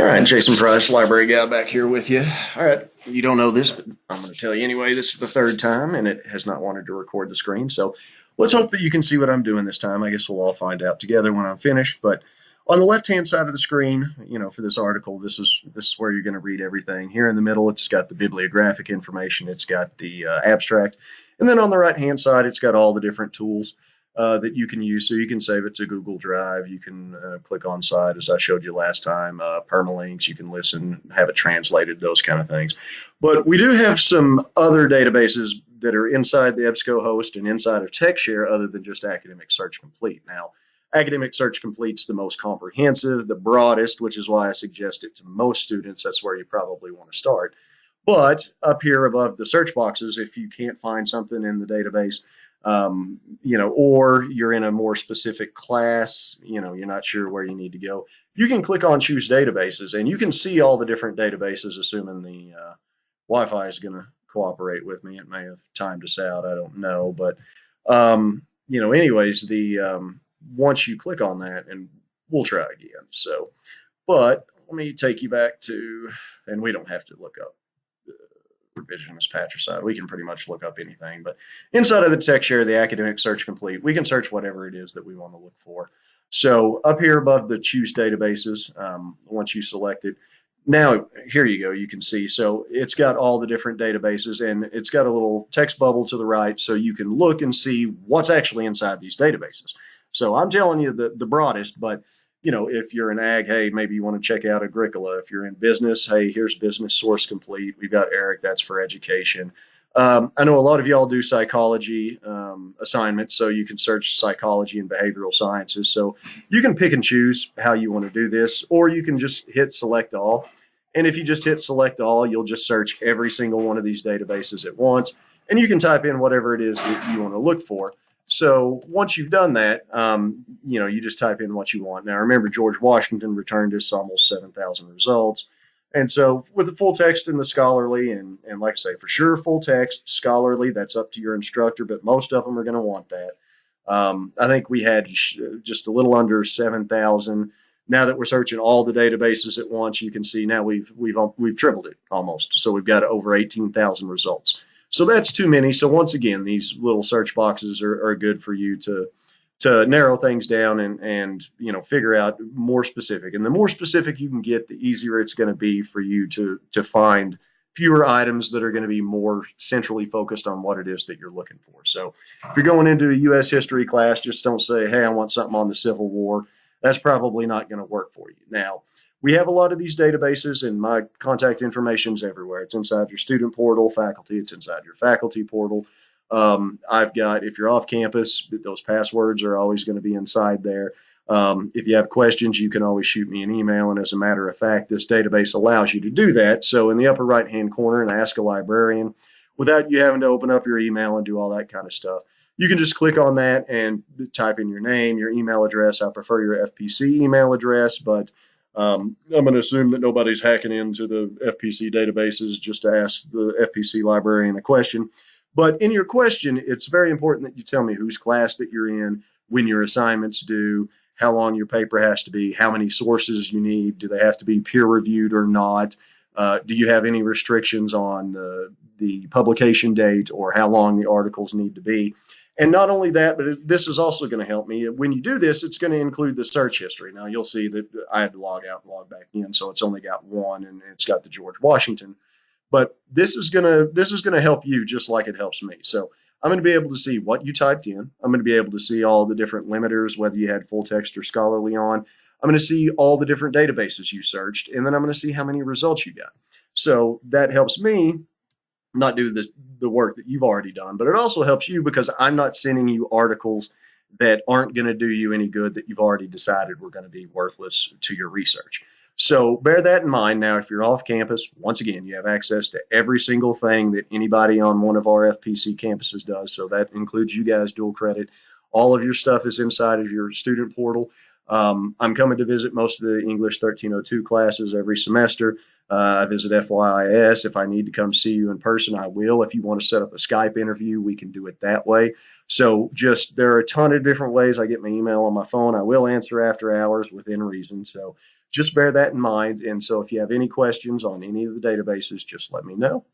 All right, Jason Price, library guy back here with you. All right, you don't know this, but I'm going to tell you anyway. This is the third time, and it has not wanted to record the screen. So let's hope that you can see what I'm doing this time. I guess we'll all find out together when I'm finished. But on the left-hand side of the screen, for this article, this is where you're going to read everything. Here in the middle, it's got the bibliographic information. It's got the abstract, and then on the right-hand side, it's got all the different tools that you can use. So you can save it to Google Drive. You can click on site, as I showed you last time, permalinks. You can listen, have it translated, those kind of things. But we do have some other databases that are inside the EbscoHost and inside of TechShare other than just Academic Search Complete. Now, Academic Search Complete's the most comprehensive, the broadest, which is why I suggest it to most students. That's where you probably want to start. But up here above the search boxes, if you can't find something in the database, or you're in a more specific class, you're not sure where you need to go, you can click on Choose Databases, and you can see all the different databases, assuming the Wi-Fi is going to cooperate with me. It may have timed us out, I don't know, but anyways, once you click on that, and we'll try again. So, but let me take you back to, and we don't have to look up revisionist patricide. We can pretty much look up anything, but inside of the TechShare, the Academic Search Complete, we can search whatever it is that we want to look for. So up here above the Choose Databases, once you select it, now here you go, you can see. So it's got all the different databases, and it's got a little text bubble to the right, so you can look and see what's actually inside these databases. So I'm telling you the broadest, but if you're in ag, hey, maybe you want to check out Agricola. If you're in business, hey, here's Business Source Complete. We've got Eric, that's for education. I know a lot of y'all do psychology assignments, so you can search psychology and behavioral sciences. So you can pick and choose how you want to do this, or you can just hit select all. And if you just hit select all, you'll just search every single one of these databases at once, and you can type in whatever it is that you want to look for. So once you've done that, you just type in what you want. Now, remember, George Washington returned us almost 7,000 results. And so with the full text and the scholarly, and like I say, for sure, full text, scholarly, that's up to your instructor, but most of them are going to want that. I think we had just a little under 7,000. Now that we're searching all the databases at once, you can see now we've tripled it almost. So we've got over 18,000 results. So that's too many. So once again, these little search boxes are good for you to narrow things down and figure out more specific. And the more specific you can get, the easier it's going to be for you to find fewer items that are going to be more centrally focused on what it is that you're looking for. So if you're going into a U.S. history class, just don't say, hey, I want something on the Civil War. That's probably not going to work for you. Now, we have a lot of these databases, and my contact information is everywhere. It's inside your student portal, faculty. It's inside your faculty portal. I've got, if you're off campus, those passwords are always going to be inside there. If you have questions, you can always shoot me an email. And as a matter of fact, this database allows you to do that. So in the upper right-hand corner, and Ask a Librarian, without you having to open up your email and do all that kind of stuff, you can just click on that and type in your name, your email address. I prefer your FPC email address, but I'm going to assume that nobody's hacking into the FPC databases just to ask the FPC librarian a question. But in your question, it's very important that you tell me whose class that you're in, when your assignments due, how long your paper has to be, how many sources you need, do they have to be peer-reviewed or not, do you have any restrictions on the publication date or how long the articles need to be. And not only that, but this is also going to help me. When you do this, it's going to include the search history. Now, you'll see that I had to log out and log back in, so it's only got one, and it's got the George Washington. But this is gonna help you just like it helps me. So I'm going to be able to see what you typed in. I'm going to be able to see all the different limiters, whether you had full text or scholarly on. I'm going to see all the different databases you searched, and then I'm going to see how many results you got. So that helps me not do the work that you've already done, but it also helps you because I'm not sending you articles that aren't going to do you any good, that you've already decided were going to be worthless to your research. So bear that in mind. Now, if you're off campus, once again, you have access to every single thing that anybody on one of our FPC campuses does. So that includes you guys, dual credit. All of your stuff is inside of your student portal. I'm coming to visit most of the English 1302 classes every semester. I visit FYIS. If I need to come see you in person, I will. If you want to set up a Skype interview, we can do it that way. So just there are a ton of different ways. I get my email on my phone. I will answer after hours within reason. So just bear that in mind. And so if you have any questions on any of the databases, just let me know.